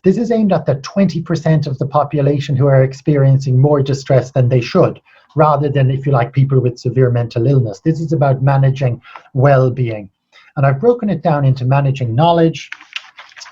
This is aimed at the 20% of the population who are experiencing more distress than they should, rather than, if you like, people with severe mental illness. This is about managing well-being. And I've broken it down into managing knowledge,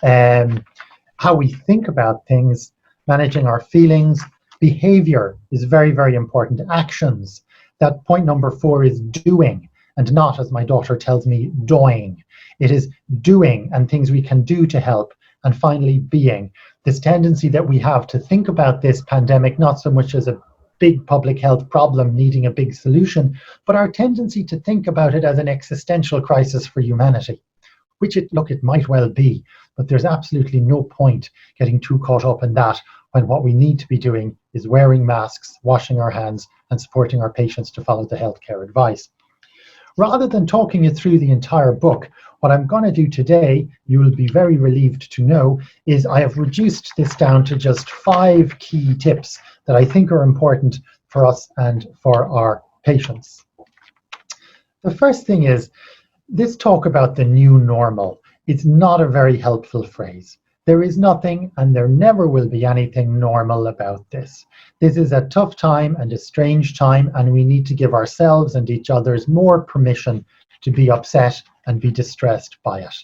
how we think about things, managing our feelings. Behavior is very, very important. Actions. That point number 4 is doing, and not, as my daughter tells me, doing. It is doing and things we can do to help. And finally, being. This tendency that we have to think about this pandemic not so much as a big public health problem needing a big solution, but our tendency to think about it as an existential crisis for humanity, which it might well be, but there's absolutely no point getting too caught up in that when what we need to be doing is wearing masks, washing our hands, and supporting our patients to follow the healthcare advice. Rather than talking you through the entire book, what I'm going to do today, you will be very relieved to know, is I have reduced this down to just 5 key tips that I think are important for us and for our patients. The first thing is, this talk about the new normal. It's not a very helpful phrase. There is nothing, and there never will be anything normal about this. This is a tough time and a strange time, and we need to give ourselves and each other's more permission to be upset and be distressed by it.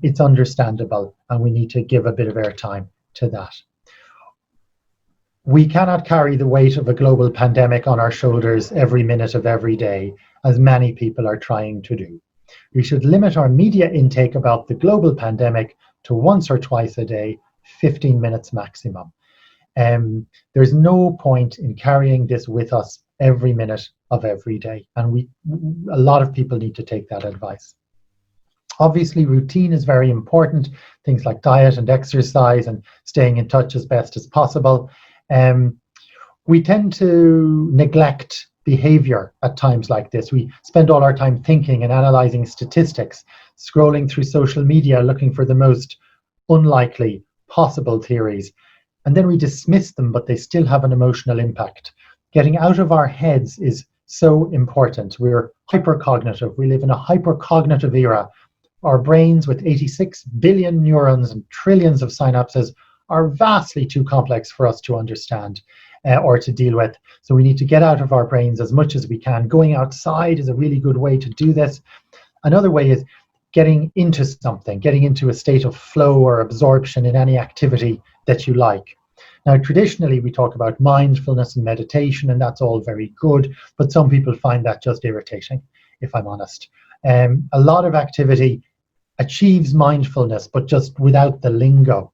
It's understandable, and we need to give a bit of airtime to that. We cannot carry the weight of a global pandemic on our shoulders every minute of every day, as many people are trying to do. We should limit our media intake about the global pandemic to once or twice a day, 15 minutes maximum. There's no point in carrying this with us every minute of every day, and a lot of people need to take that advice. Obviously, routine is very important, things like diet and exercise and staying in touch as best as possible. We tend to neglect behavior at times like this. We spend all our time thinking and analyzing statistics, scrolling through social media, looking for the most unlikely possible theories, and then we dismiss them, but they still have an emotional impact. Getting out of our heads is so important. We're hypercognitive. We live in a hypercognitive era. Our brains, with 86 billion neurons and trillions of synapses, are vastly too complex for us to understand or to deal with. So we need to get out of our brains as much as we can. Going outside is a really good way to do this. Another way is getting into something, getting into a state of flow or absorption in any activity that you like. Now, traditionally, we talk about mindfulness and meditation, and that's all very good, but some people find that just irritating, if I'm honest. A lot of activity achieves mindfulness, but just without the lingo.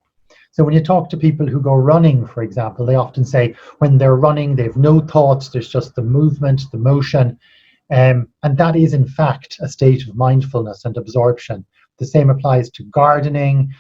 So when you talk to people who go running, for example, they often say when they're running, they have no thoughts, there's just the movement, the motion, and that is in fact a state of mindfulness and absorption. The same applies to gardening,